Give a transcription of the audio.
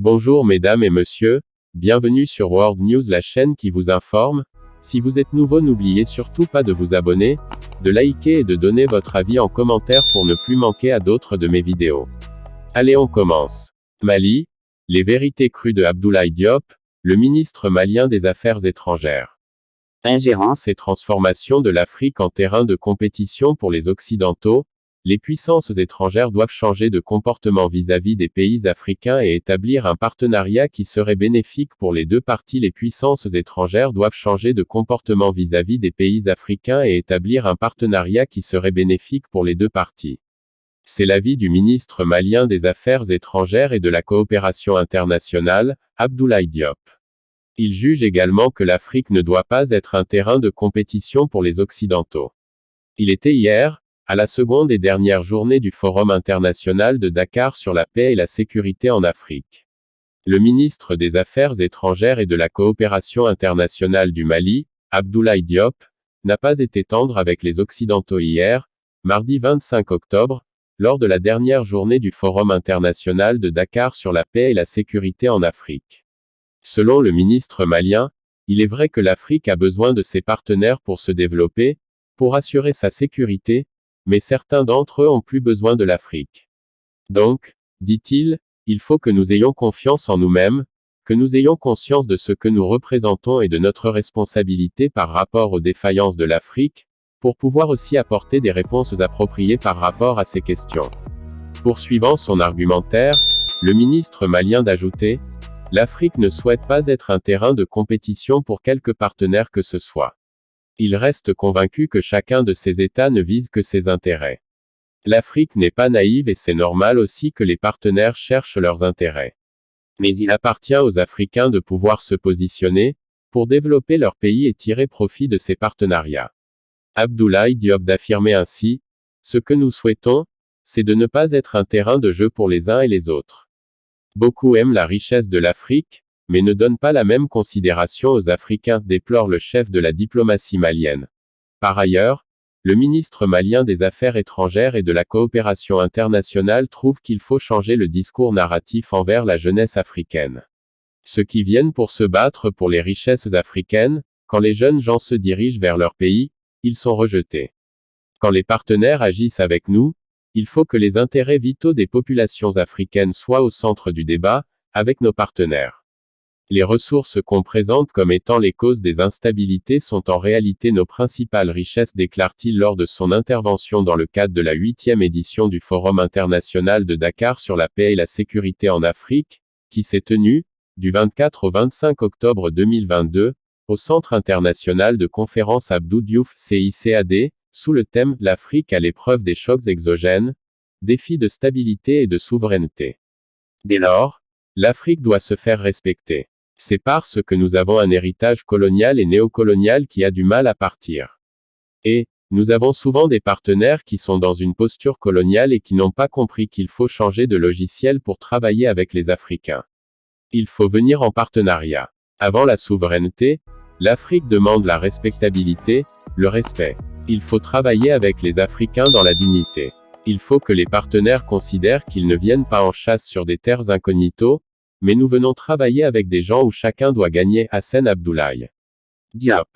Bonjour mesdames et messieurs, bienvenue sur World News, la chaîne qui vous informe. Si vous êtes nouveau, n'oubliez surtout pas de vous abonner, de liker et de donner votre avis en commentaire pour ne plus manquer à d'autres de mes vidéos. Allez, on commence. Mali, les vérités crues de Abdoulaye Diop, le ministre malien des Affaires étrangères. Ingérence et transformation de l'Afrique en terrain de compétition pour les Occidentaux. Les puissances étrangères doivent changer de comportement vis-à-vis des pays africains et établir un partenariat qui serait bénéfique pour les deux parties. Les puissances étrangères doivent changer de comportement vis-à-vis des pays africains et établir un partenariat qui serait bénéfique pour les deux parties. C'est l'avis du ministre malien des Affaires étrangères et de la coopération internationale, Abdoulaye Diop. Il juge également que l'Afrique ne doit pas être un terrain de compétition pour les Occidentaux. Il était hier, à la seconde et dernière journée du Forum international de Dakar sur la paix et la sécurité en Afrique. Le ministre des Affaires étrangères et de la coopération internationale du Mali, Abdoulaye Diop, n'a pas été tendre avec les Occidentaux hier, mardi 25 octobre, lors de la dernière journée du Forum international de Dakar sur la paix et la sécurité en Afrique. Selon le ministre malien, il est vrai que l'Afrique a besoin de ses partenaires pour se développer, pour assurer sa sécurité, mais certains d'entre eux ont plus besoin de l'Afrique. Donc, dit-il, il faut que nous ayons confiance en nous-mêmes, que nous ayons conscience de ce que nous représentons et de notre responsabilité par rapport aux défaillances de l'Afrique, pour pouvoir aussi apporter des réponses appropriées par rapport à ces questions. Poursuivant son argumentaire, le ministre malien d'ajouter, l'Afrique ne souhaite pas être un terrain de compétition pour quelque partenaire que ce soit. Il reste convaincu que chacun de ces États ne vise que ses intérêts. L'Afrique n'est pas naïve et c'est normal aussi que les partenaires cherchent leurs intérêts. Mais il appartient aux Africains de pouvoir se positionner, pour développer leur pays et tirer profit de ces partenariats. Abdoulaye Diop d'affirmer ainsi, ce que nous souhaitons, c'est de ne pas être un terrain de jeu pour les uns et les autres. Beaucoup aiment la richesse de l'Afrique, mais ne donne pas la même considération aux Africains, déplore le chef de la diplomatie malienne. Par ailleurs, le ministre malien des Affaires étrangères et de la coopération internationale trouve qu'il faut changer le discours narratif envers la jeunesse africaine. Ceux qui viennent pour se battre pour les richesses africaines, quand les jeunes gens se dirigent vers leur pays, ils sont rejetés. Quand les partenaires agissent avec nous, il faut que les intérêts vitaux des populations africaines soient au centre du débat, avec nos partenaires. Les ressources qu'on présente comme étant les causes des instabilités sont en réalité nos principales richesses, déclare-t-il lors de son intervention dans le cadre de la 8e édition du Forum international de Dakar sur la paix et la sécurité en Afrique, qui s'est tenu, du 24 au 25 octobre 2022, au Centre international de conférence Abdou Diouf CICAD, sous le thème « L'Afrique à l'épreuve des chocs exogènes, défis de stabilité et de souveraineté ». Dès lors, l'Afrique doit se faire respecter. C'est parce que nous avons un héritage colonial et néocolonial qui a du mal à partir. Et, nous avons souvent des partenaires qui sont dans une posture coloniale et qui n'ont pas compris qu'il faut changer de logiciel pour travailler avec les Africains. Il faut venir en partenariat. Avant la souveraineté, l'Afrique demande la respectabilité, le respect. Il faut travailler avec les Africains dans la dignité. Il faut que les partenaires considèrent qu'ils ne viennent pas en chasse sur des terres incognito, mais nous venons travailler avec des gens où chacun doit gagner, assène Abdoulaye Diop.